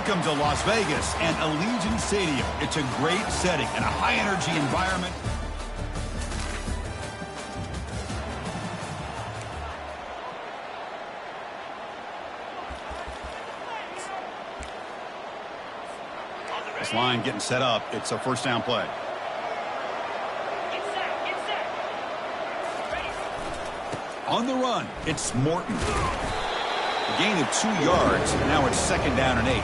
Welcome to Las Vegas and Allegiant Stadium. It's a great setting and a high-energy environment. This line getting set up. It's a first down play. On the run, it's Morton. A gain of 2 yards, and now it's second down and 8.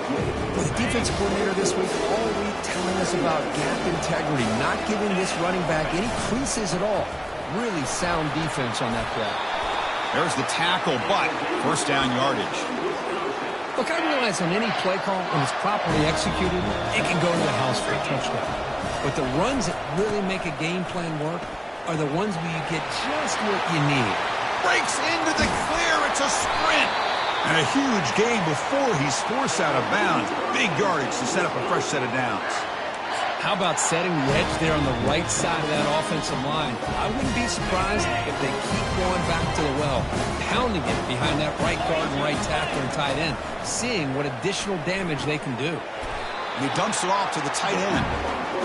The defense coordinator this week all week telling us about gap integrity, not giving this running back any creases at all. Really sound defense on that play. There's the tackle, but first down yardage. Look, I realize on any play call, when it's properly executed, it can go to the house for a touchdown. But the runs that really make a game plan work are the ones where you get just what you need. Breaks into the clear. It's a sprint. And a huge gain before he's forced out of bounds. Big yardage to set up a fresh set of downs. How about setting the edge there on the right side of that offensive line? I wouldn't be surprised if they keep going back to the well, pounding it behind that right guard and right tackle and tight end, seeing what additional damage they can do. And he dumps it off to the tight end.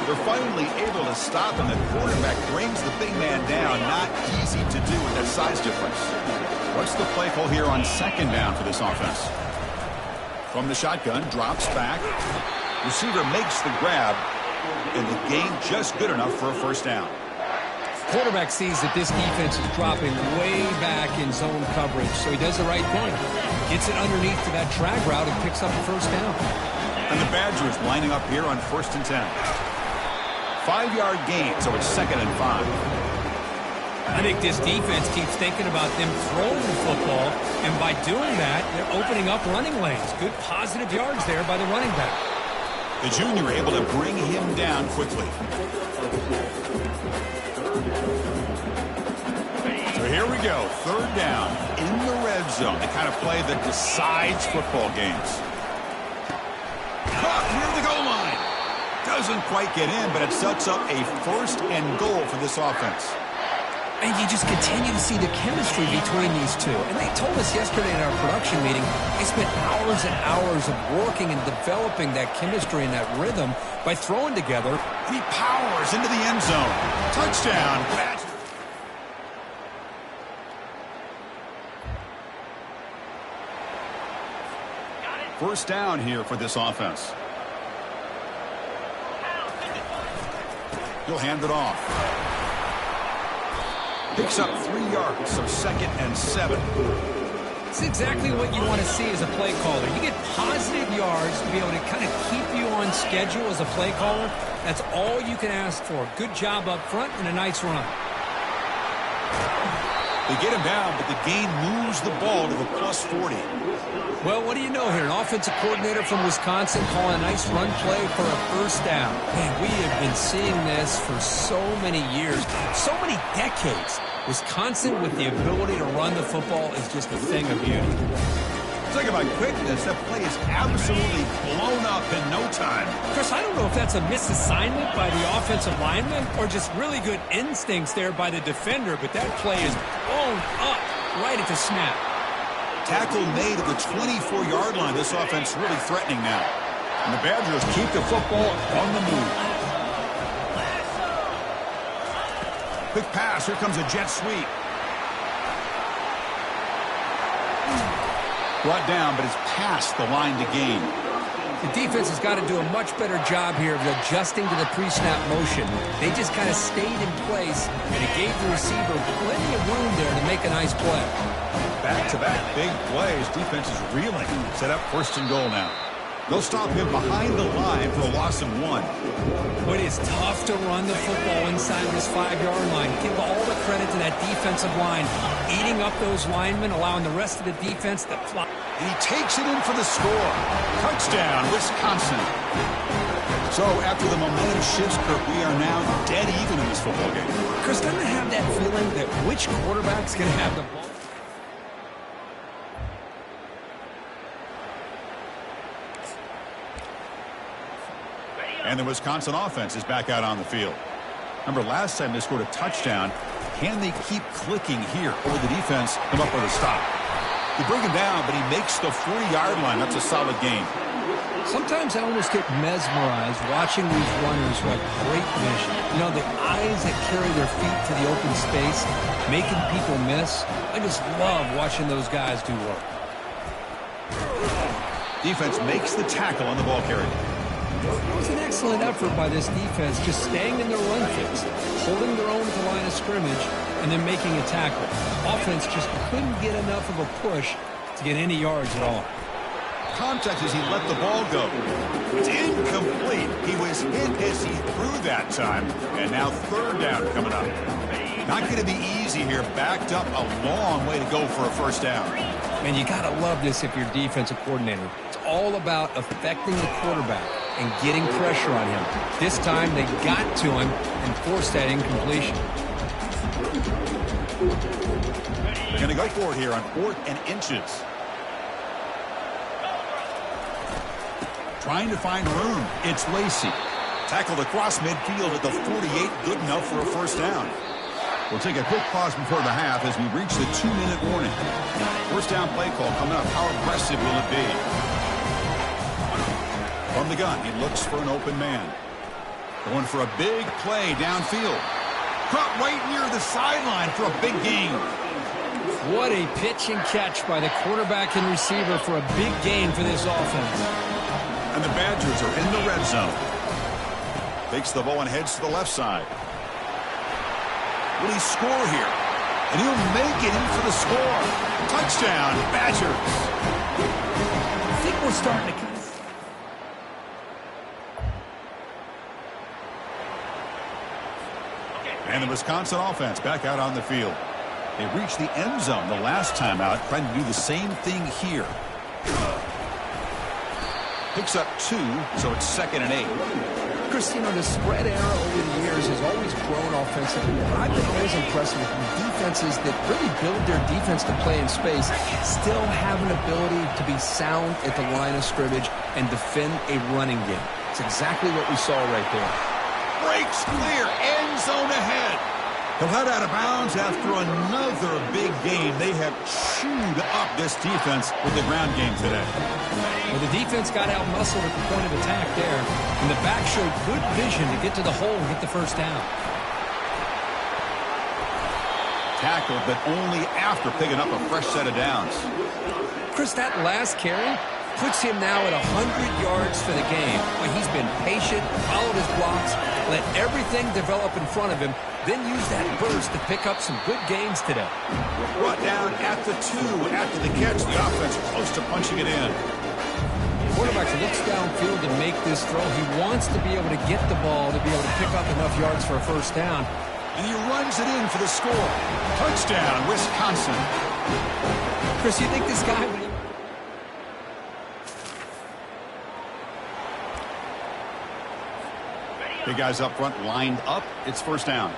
They're finally able to stop him. The quarterback brings the big man down. Not easy to do with that size difference. What's the play call here on second down for this offense? From the shotgun, drops back. Receiver makes the grab, and the gain just good enough for a first down. Quarterback sees that this defense is dropping way back in zone coverage, so he does the right thing. Gets it underneath to that drag route and picks up the first down. And the Badgers lining up here on 1st and 10. 5-yard gain, so it's 2nd and 5. I think this defense keeps thinking about them throwing the football, and by doing that, they're opening up running lanes. Good positive yards there by the running back. The junior able to bring him down quickly. So here we go, 3rd down in the red zone. The kind of play that decides football games. Caught near the goal line. Doesn't quite get in, but it sets up a 1st and goal for this offense. And you just continue to see the chemistry between these two. And they told us yesterday in our production meeting, they spent hours and hours of working and developing that chemistry and that rhythm by throwing together. And he powers into the end zone. Touchdown. First down here for this offense. He'll hand it off. Picks up 3 yards, so 2nd and 7. It's exactly what you want to see as a play caller. You get positive yards to be able to kind of keep you on schedule as a play caller. That's all you can ask for. Good job up front and a nice run. They get him down, but the gain moves the ball to the +40. Well, what do you know here? An offensive coordinator from Wisconsin calling a nice run play for a first down. Man, we have been seeing this for so many years, so many decades. Wisconsin with the ability to run the football is just a thing of beauty. Talk about quickness. That play is absolutely blown up in no time. Chris, I don't know if that's a misassignment by the offensive lineman or just really good instincts there by the defender, but that play is blown up right at the snap. Tackle made at the 24-yard line. This offense really threatening now. And the Badgers keep the football on the move. Quick pass. Here comes a jet sweep. Brought down, but it's past the line to gain. The defense has got to do a much better job here of adjusting to the pre-snap motion. They just kind of stayed in place, and it gave the receiver plenty of room there to make a nice play. Back-to-back big plays. Defense is reeling. Set up 1st and goal now. They'll stop him behind the line for a loss of 1. But it's tough to run the football inside this 5-yard line. Give all the credit to that defensive line. Eating up those linemen, allowing the rest of the defense to fly. And he takes it in for the score. Touchdown, Wisconsin. So after the momentum shifts, Kirk, we are now dead even in this football game. Chris, doesn't it have that feeling that which quarterback's going to have the ball? And the Wisconsin offense is back out on the field. Remember, last time they scored a touchdown. Can they keep clicking here? Or the defense come up with a stop? You bring him down, but he makes the 40-yard line. That's a solid gain. Sometimes I almost get mesmerized watching these runners who have great vision. You know, the eyes that carry their feet to the open space, making people miss. I just love watching those guys do work. Defense makes the tackle on the ball carrier. It was an excellent effort by this defense, just staying in their run fix, holding their own at the line of scrimmage, and then making a tackle. Offense just couldn't get enough of a push to get any yards at all. Contact as he let the ball go. It's incomplete. He was hit as he threw that time. And now third down coming up. Not going to be easy here. Backed up a long way to go for a first down. Man, you got to love this if you're defensive coordinator. It's all about affecting the quarterback and getting pressure on him. This time they got to him and forced that incompletion. They're going to go for it here on 4th and inches. Trying to find room. It's Lacey. Tackled across midfield at the 48. Good enough for a first down. We'll take a quick pause before the half as we reach the 2-minute warning. First down play call coming up. How aggressive will it be? From the gun, he looks for an open man. Going for a big play downfield. Caught right near the sideline for a big gain. What a pitch and catch by the quarterback and receiver for a big gain for this offense. And the Badgers are in the red zone. Takes the ball and heads to the left side. Will he score here? And he'll make it in for the score. Touchdown, Badgers. I think we're starting to... And the Wisconsin offense back out on the field. They reached the end zone the last time out, trying to do the same thing here. Picks up 2, so it's 2nd and 8. Chris, you know, the spread era over the years has always grown offensively. I've been always impressed with defenses that really build their defense to play in space, still have an ability to be sound at the line of scrimmage and defend a running game. It's exactly what we saw right there. Breaks clear, end zone ahead. He'll head out of bounds after another big game. They have chewed up this defense with the ground game today. Well, the defense got out-muscled at the point of attack there, and the back showed good vision to get to the hole and get the first down. Tackled, but only after picking up a fresh set of downs. Chris, that last carry puts him now at 100 yards for the game. Well, he's been patient, followed his blocks, let everything develop in front of him, then use that burst to pick up some good gains today. Brought down at the 2 after the catch. The offense close to punching it in. The quarterback looks downfield to make this throw. He wants to be able to get the ball to be able to pick up enough yards for a first down. And he runs it in for the score. Touchdown, Wisconsin. Chris, you think this guy... Big guys up front lined up. It's first down.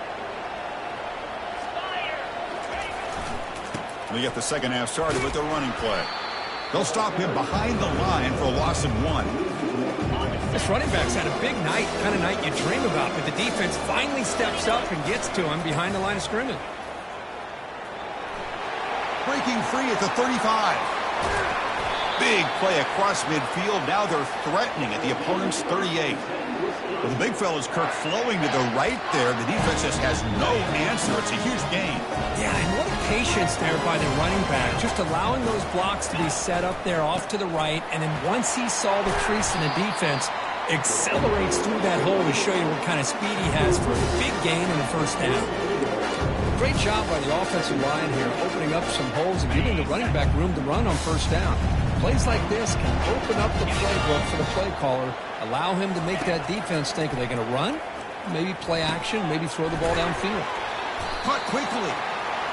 We get the second half started with the running play. They'll stop him behind the line for a loss of 1. This running back's had a big night, kind of night you dream about, but the defense finally steps up and gets to him behind the line of scrimmage. Breaking free at the 35. Big play across midfield. Now they're threatening at the opponent's 38. Well, the big fella's Kirk flowing to the right there. The defense just has no answer. It's a huge gain. Yeah, and what a patience there by the running back. Just allowing those blocks to be set up there off to the right. And then once he saw the crease in the defense, accelerates through that hole to show you what kind of speed he has for a big gain in the first down. Great job by the offensive line here, opening up some holes and giving the running back room to run on first down. Plays like this can open up the playbook for the play caller, allow him to make that defense think, are they going to run? Maybe play action, maybe throw the ball downfield. Caught quickly.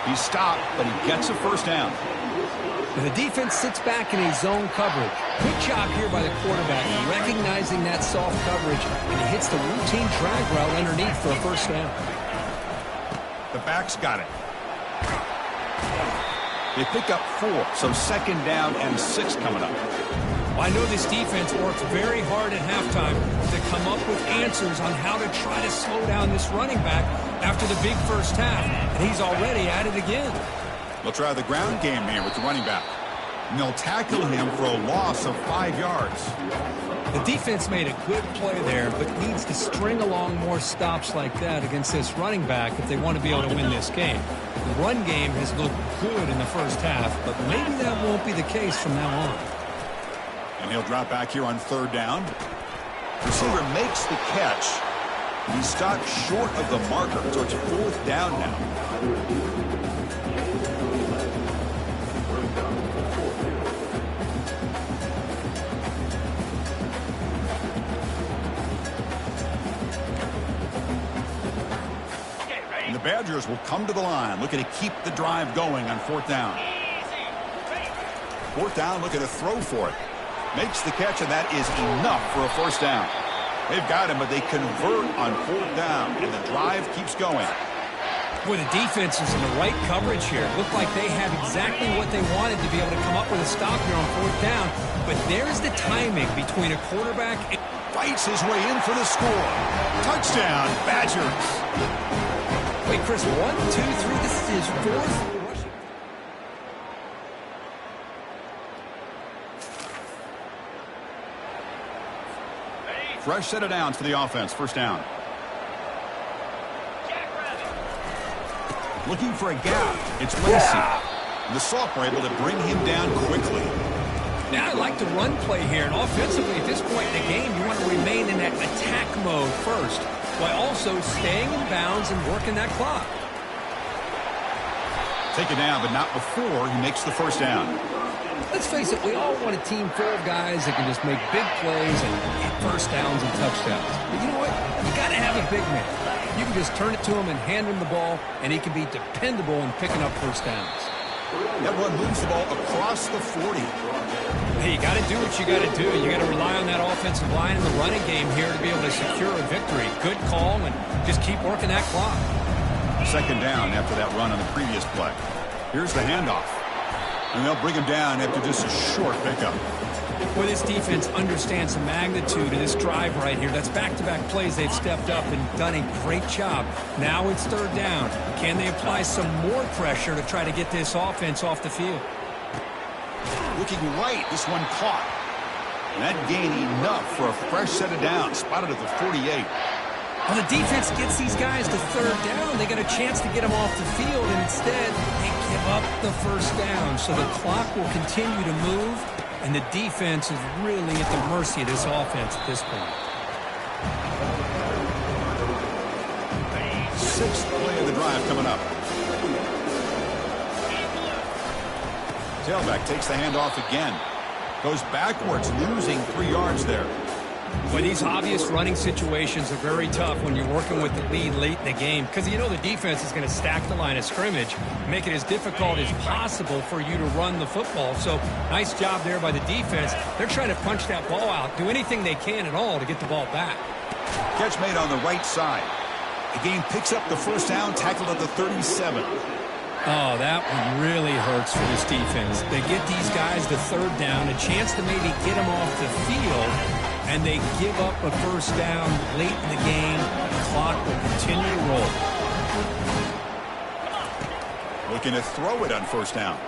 He stopped, but he gets a first down. And the defense sits back in a zone coverage. Good job here by the quarterback, recognizing that soft coverage, and he hits the routine drag route underneath for a first down. The back's got it. They pick up 4, so second down and 6 coming up. Well, I know this defense works very hard at halftime to come up with answers on how to try to slow down this running back after the big first half, and he's already at it again. They'll try the ground game here with the running back. And they'll tackle him for a loss of 5 yards. The defense made a good play there, but needs to string along more stops like that against this running back if they want to be able to win this game. The run game has looked good in the first half, but maybe that won't be the case from now on. And he'll drop back here on 3rd down. Receiver makes the catch. He stopped short of the marker, so it's 4th down now. And the Badgers will come to the line, looking to keep the drive going on 4th down. 4th down, looking to throw for it. Makes the catch, and that is enough for a 1st down. They've got him, but they convert on 4th down, and the drive keeps going. Boy, the defense is in the right coverage here. Looked like they had exactly what they wanted to be able to come up with a stop here on 4th down. But there's the timing between a quarterback and Fights his way in for the score. Touchdown, Badgers. Wait, Chris, 1, 2, 3, this is his 4th. Fresh set of downs for the offense. 1st down. Looking for a gap. It's Lacey. The sophomore able to bring him down quickly. Now I like the run play here, and offensively at this point in the game, you want to remain in that attack mode first, while also staying in bounds and working that clock. Take it down, but not before he makes the 1st down. Let's face it, we all want a team full of guys that can just make big plays and get 1st downs and touchdowns. But you know what? You got to have a big man. You can just turn it to him and hand him the ball, and he can be dependable in picking up 1st downs. That one moves the ball across the 40. Hey, you got to do what you got to do. You got to rely on that offensive line in the running game here to be able to secure a victory. Good call, and just keep working that clock. 2nd down after that run on the previous play. Here's the handoff. And they'll bring him down after just a short pickup. Well, this defense understands the magnitude of this drive right here. That's back-to-back plays. They've stepped up and done a great job. Now it's 3rd down. Can they apply some more pressure to try to get this offense off the field? Looking right, this one caught. And that gained enough for a fresh set of downs, spotted at the 48. Well, the defense gets these guys to 3rd down. They got a chance to get them off the field, and instead they give up the 1st down. So the clock will continue to move, and the defense is really at the mercy of this offense at this point. 6th play of the drive coming up. Tailback takes the handoff again. Goes backwards, losing 3 yards there. Well, these obvious running situations are very tough when you're working with the lead late in the game because you know the defense is going to stack the line of scrimmage, make it as difficult as possible for you to run the football. So nice job there by the defense. They're trying to punch that ball out, do anything they can at all to get the ball back. Catch made on the right side. The game picks up the 1st down, tackled at the 37. Oh, that one really hurts for this defense. They get these guys to 3rd down, a chance to maybe get them off the field, and they give up a 1st down late in the game. The clock will continue to roll. Looking to throw it on 1st down.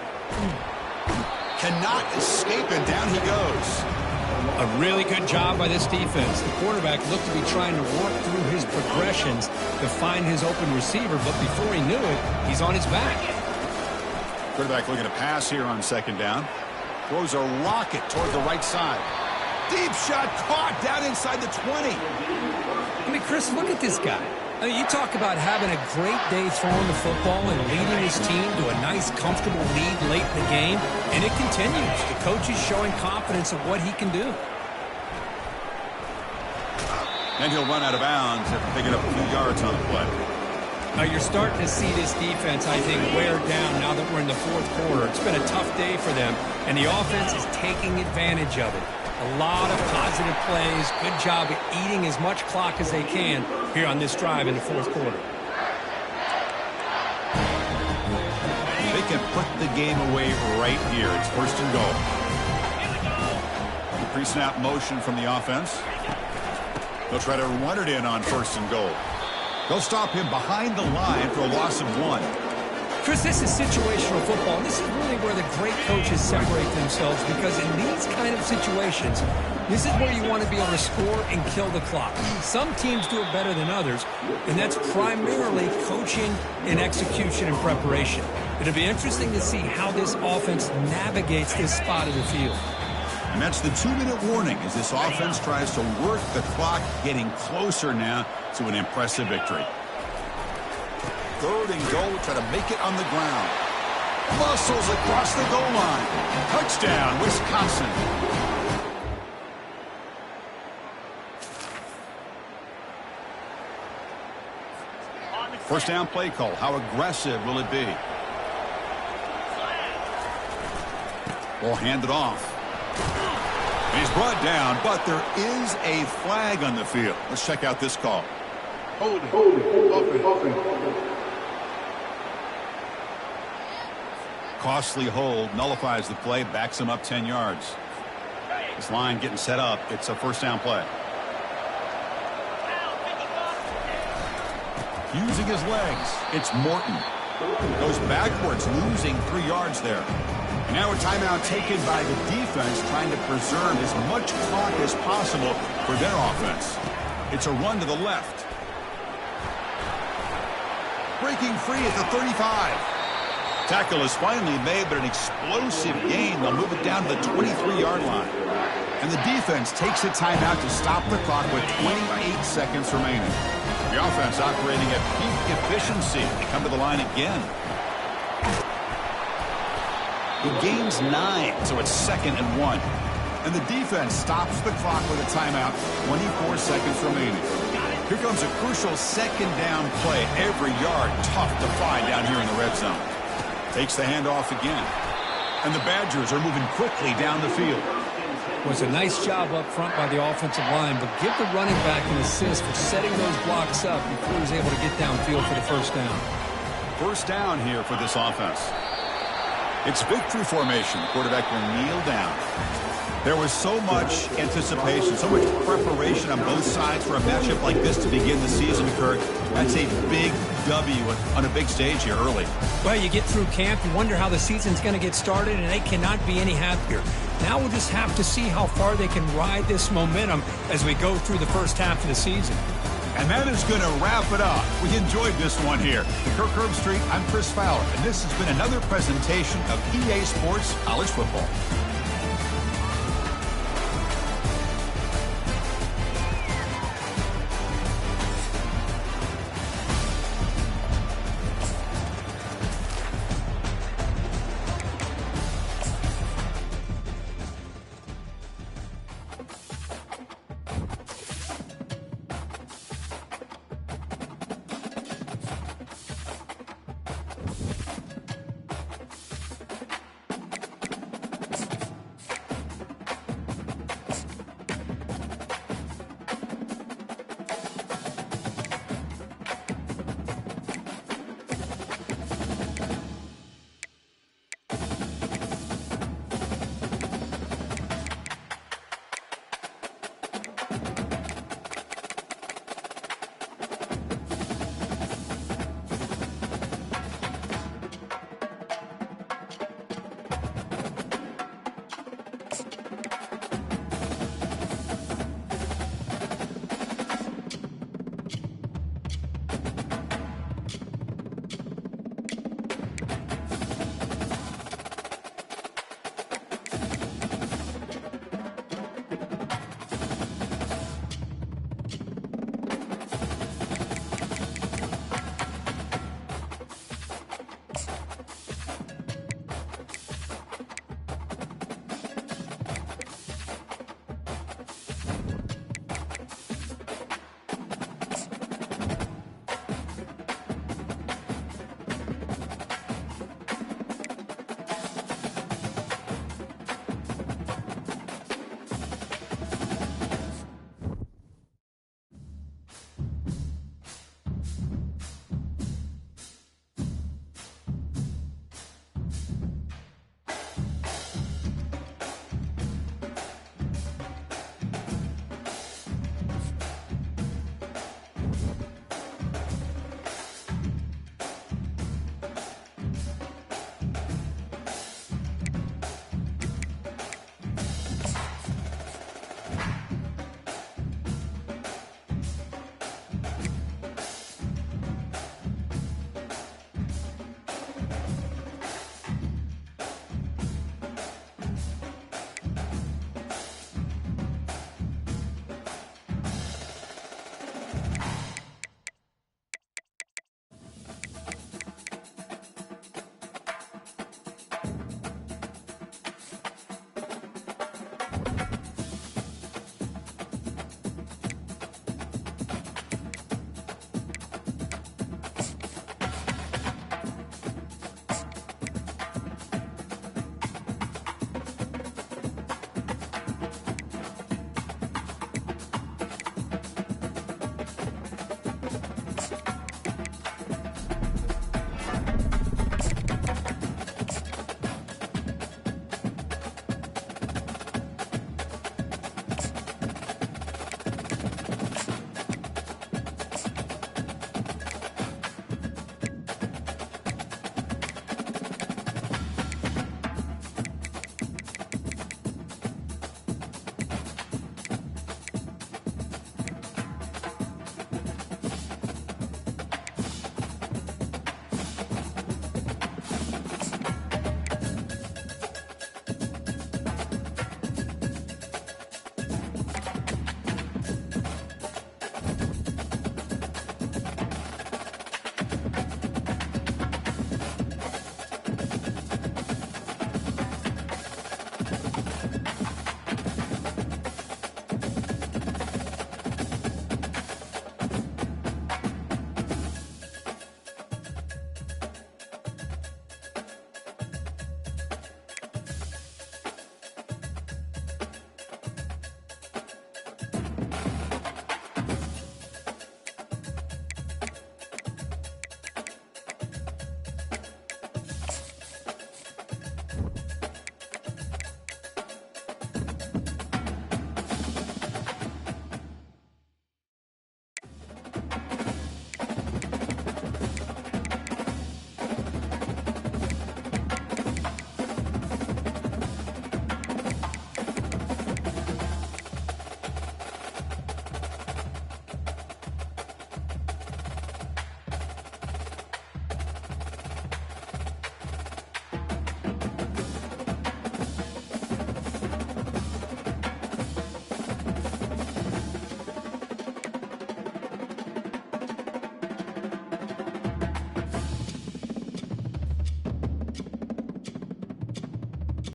Cannot escape, and down he goes. A really good job by this defense. The quarterback looked to be trying to work through his progressions to find his open receiver, but before he knew it, he's on his back. Quarterback looking to pass here on 2nd down. Throws a rocket toward the right side. Deep shot caught down inside the 20. I mean, Chris, look at this guy. I mean, you talk about having a great day throwing the football and leading his team to a nice, comfortable lead late in the game, and it continues. The coach is showing confidence of what he can do. And he'll run out of bounds after picking up a few yards on the play. Now you're starting to see this defense, I think, wear down now that we're in the 4th quarter. It's been a tough day for them, and the offense is taking advantage of it. A lot of positive plays. Good job of eating as much clock as they can here on this drive in the 4th quarter. They can put the game away right here. It's 1st and goal. Pre-snap motion from the offense. They'll try to run it in on 1st and goal. They'll stop him behind the line for a loss of 1. Chris, this is situational football. This is really where the great coaches separate themselves, because in these kind of situations, this is where you want to be able to score and kill the clock. Some teams do it better than others, and that's primarily coaching and execution and preparation. It'll be interesting to see how this offense navigates this spot of the field. And that's the 2-minute warning as this offense tries to work the clock, getting closer now to an impressive victory. 3rd and goal, try to make it on the ground. Muscles across the goal line. Touchdown, Wisconsin. First down play call. How aggressive will it be? Ball handed off. He's brought down, but there is a flag on the field. Let's check out this call. Holding. Costly hold, nullifies the play, backs him up 10 yards. This line getting set up. It's a first down play. Using his legs, it's Morton. Goes backwards, losing 3 yards there. And now a timeout taken by the defense, trying to preserve as much clock as possible for their offense. It's a run to the left. Breaking free at the 35. Tackle is finally made, but an explosive gain. They'll move it down to the 23-yard line. And the defense takes a timeout to stop the clock with 28 seconds remaining. The offense operating at peak efficiency. They come to the line again. He gains 9, so it's 2nd and 1. And the defense stops the clock with a timeout, 24 seconds remaining. Here comes a crucial 2nd down play. Every yard tough to find down here in the red zone. Takes the handoff again. And the Badgers are moving quickly down the field. Was a nice job up front by the offensive line, but give the running back an assist for setting those blocks up before he was able to get downfield for the first down. First down here for this offense. It's victory formation. The quarterback will kneel down. There was so much anticipation, so much preparation on both sides for a matchup like this to begin the season, Kirk. That's a big W on a big stage here early. Well, you get through camp, you wonder how the season's going to get started, and they cannot be any happier. Now we'll just have to see how far they can ride this momentum as we go through the first half of the season. And that is going to wrap it up. We enjoyed this one here. Kirk Herbstreit, I'm Chris Fowler, and this has been another presentation of EA Sports College Football.